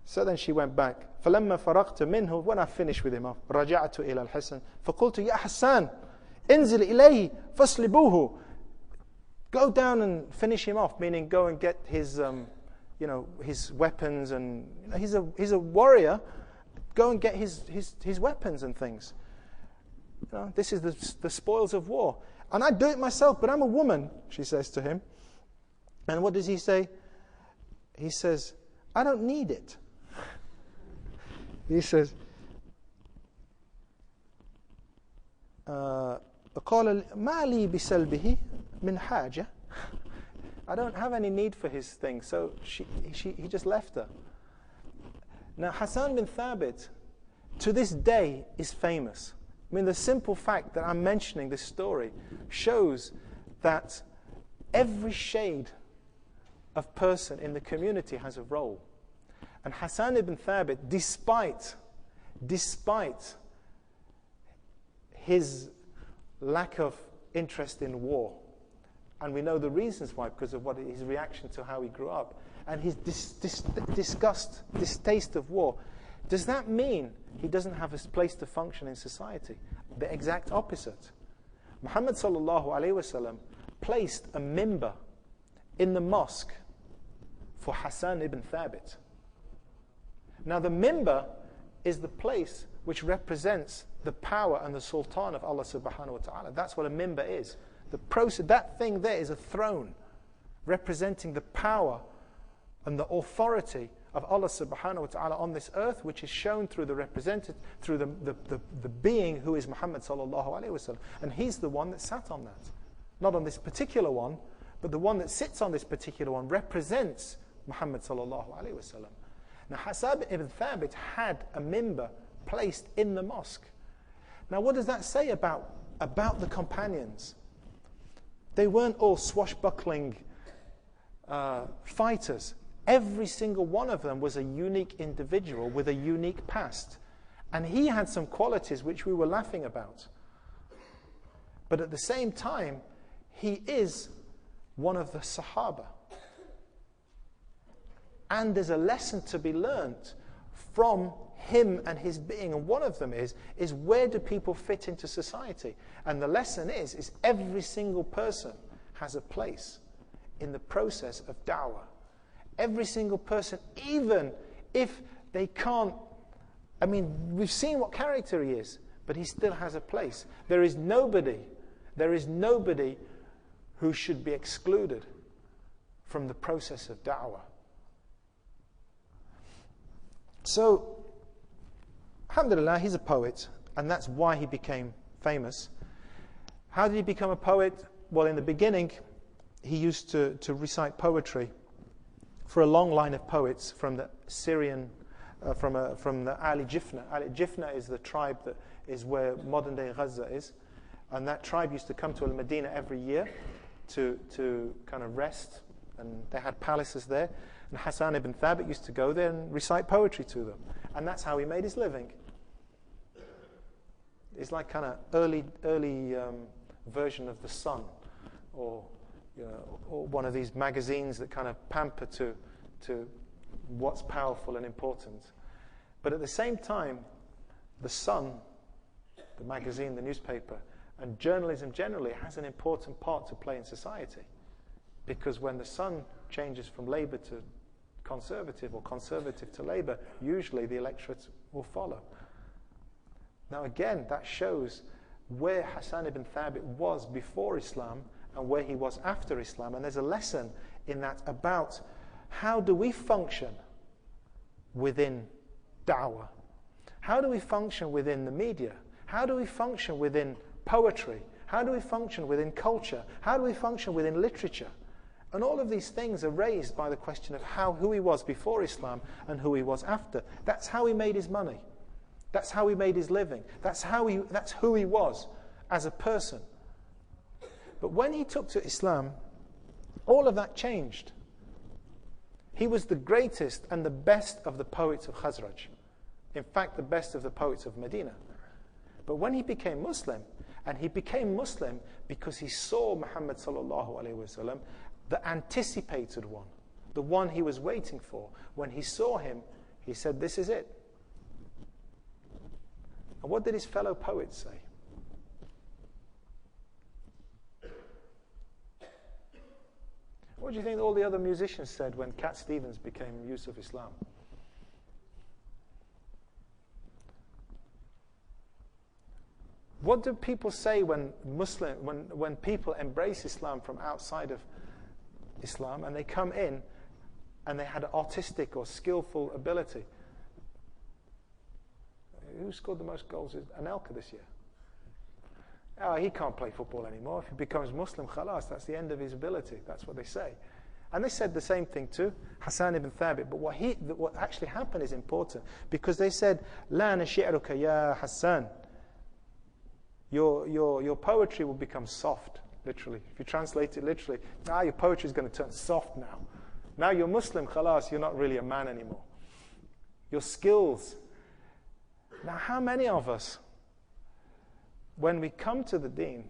So then she went back. فَلَمَّا فَرَغْتَ مِنْهُ, when I finished with him, رَجَعْتُ إِلَى الْحَسَنِ فَقُلْتُ يَا حَسَّانِ انزل إِلَيْهِ فَاسْلِبُوهُ. Go down and finish him off, meaning go and get his, his weapons, and he's a warrior. Go and get his weapons and things. This is the spoils of war. And I do it myself, but I'm a woman, she says to him. And what does he say? He says, I don't need it. He says, قال ما لي بسلبه من حاجة. I don't have any need for his thing. So he just left her. Now Hassan ibn Thabit, to this day, is famous. I mean, the simple fact that I'm mentioning this story shows that every shade of person in the community has a role. And Hassan ibn Thabit, despite his lack of interest in war, and we know the reasons why, because of his reaction to how he grew up, and his distaste of war, does that mean he doesn't have a place to function in society? The exact opposite. Muhammad sallallahu alaihi wasallam placed a minbar in the mosque for Hassan ibn Thabit. Now the minbar is the place which represents the power and the sultan of Allah subhanahu wa ta'ala. That's what a minbar is. That thing there is a throne representing the power and the authority of Allah subhanahu wa ta'ala on this earth, which is shown through the being who is Muhammad sallallahu alaihi wasallam. And he's the one that sat on that. Not on this particular one, but the one that sits on this particular one represents Muhammad sallallahu alaihi wasallam. Now Hassan ibn Thabit had a minbar placed in the mosque. Now what does that say about the companions? They weren't all swashbuckling fighters. Every single one of them was a unique individual with a unique past. And he had some qualities which we were laughing about. But at the same time, he is one of the Sahaba. And there's a lesson to be learnt from him and his being. And one of them is where do people fit into society? And the lesson is every single person has a place in the process of da'wah. Every single person, even if they can't, I mean, we've seen what character he is, but he still has a place. There is nobody who should be excluded from the process of da'wah. So, alhamdulillah, he's a poet, and that's why he became famous. How did he become a poet? Well, in the beginning, he used to recite poetry for a long line of poets from the Syrian, from the Ali Jifna. Ali Jifna is the tribe that is where modern-day Gaza is. And that tribe used to come to Al-Madinah every year to kind of rest. And they had palaces there. And Hassan ibn Thabit used to go there and recite poetry to them. And that's how he made his living. It's like kind of early version of The Sun, or one of these magazines that kind of pamper to what's powerful and important. But at the same time, The Sun, the magazine, the newspaper, and journalism generally has an important part to play in society. Because when The Sun changes from Labour to Conservative, or Conservative to Labour, usually the electorate will follow. Now again, that shows where Hassan ibn Thabit was before Islam and where he was after Islam. And there's a lesson in that about how do we function within da'wah? How do we function within the media? How do we function within poetry? How do we function within culture? How do we function within literature? And all of these things are raised by the question of who he was before Islam and who he was after. That's how he made his money. That's how he made his living. That's who he was as a person. But when he took to Islam, all of that changed. He was the greatest and the best of the poets of Khazraj. In fact, the best of the poets of Medina. But when he became Muslim, and he became Muslim because he saw Muhammad sallallahu alaihi wasallam, the anticipated one, the one he was waiting for. When he saw him, He said, this is it. And what did his fellow poets say? What do you think all the other musicians said when Cat Stevens became Yusuf Islam? What do people say when people embrace Islam from outside of Islam and they come in and they had artistic or skillful ability? Who scored the most goals? Anelka this year. Oh, he can't play football anymore. If he becomes Muslim, khalas, that's the end of his ability. That's what they say. And they said the same thing to Hassan ibn Thabit. But what actually happened is important, because they said, La nashi'ruka ya Hassan. Your poetry will become soft, literally. If you translate it literally, your poetry is going to turn soft now. Now you're Muslim, khalas, you're not really a man anymore. Your skills. Now, how many of us, when we come to the deen,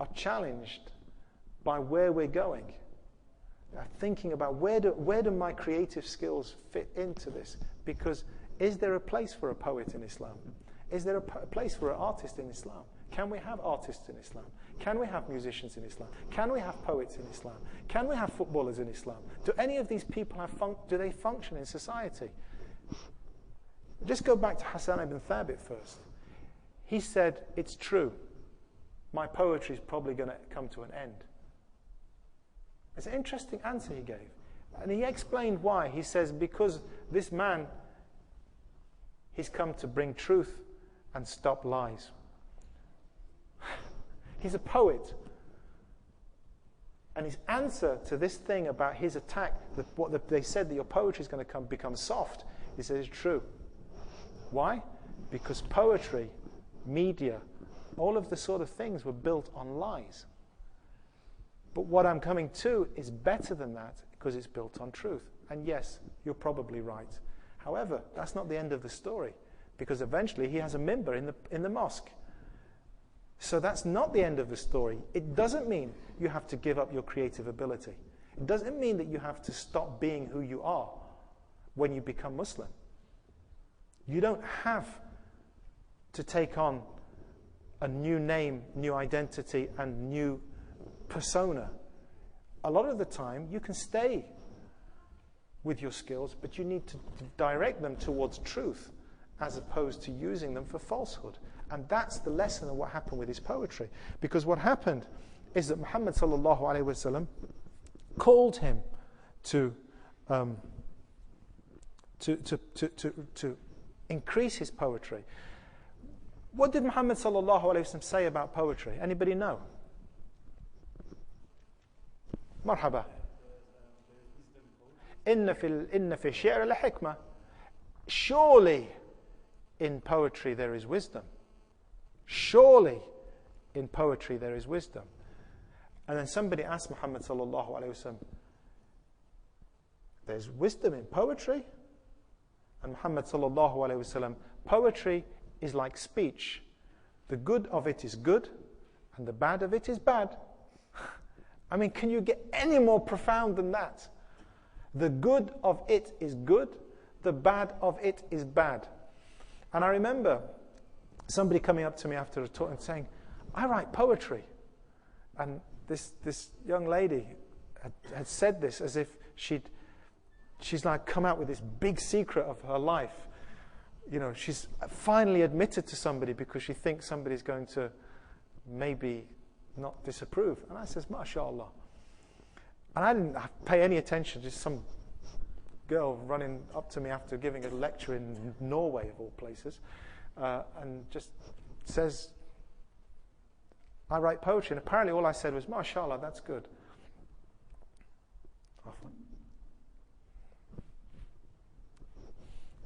are challenged by where we're going? Thinking about where do my creative skills fit into this? Because is there a place for a poet in Islam? Is there a place for an artist in Islam? Can we have artists in Islam? Can we have musicians in Islam? Can we have poets in Islam? Can we have footballers in Islam? Do any of these people do they function in society? Just go back to Hassan ibn Thabit first. He said, it's true, my poetry is probably going to come to an end. It's an interesting answer he gave. And he explained why. He says, because this man, he's come to bring truth and stop lies. He's a poet. And his answer to this thing about his attack, they said that your poetry is going to become soft, he says it's true. Why? Because poetry, media, all of the sort of things were built on lies. But what I'm coming to is better than that, because it's built on truth. And yes, you're probably right. However, that's not the end of the story, because eventually he has a mimbar in the mosque. So that's not the end of the story. It doesn't mean you have to give up your creative ability. It doesn't mean that you have to stop being who you are when you become Muslim. You don't have to take on a new name, new identity, and new persona. A lot of the time, you can stay with your skills, but you need to direct them towards truth as opposed to using them for falsehood. And that's the lesson of what happened with his poetry. Because what happened is that Muhammad sallallahu alaihi wasallam called him to increase his poetry. What did Muhammad sallallahu alaihi wasallam say about poetry? Anybody know? Marhaba. Inna fi shi'r la hikmah. Surely in poetry there is wisdom. Surely in poetry there is wisdom. And then somebody asked Muhammad sallallahu alaihi wasallam, there's wisdom in poetry? And Muhammad sallallahu alaihi wasallam, poetry is like speech. The good of it is good, and the bad of it is bad. I mean, can you get any more profound than that? The good of it is good, the bad of it is bad. And I remember somebody coming up to me after a talk and saying, I write poetry. And this young lady had said this as if she's like come out with this big secret of her life. You know, she's finally admitted to somebody because she thinks somebody's going to maybe not disapprove. And I says, MashaAllah. And I didn't pay any attention, just some girl running up to me after giving a lecture in Norway, of all places, and just says, I write poetry. And apparently all I said was, MashaAllah, that's good.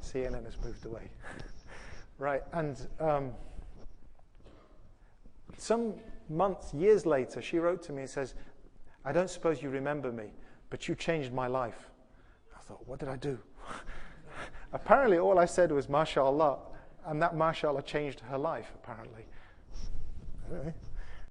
CNN has moved away. Right, and some months, years later, she wrote to me and says, I don't suppose you remember me, but you changed my life. I thought, what did I do? Apparently all I said was, MashaAllah, and that MashaAllah changed her life, apparently. Anyway.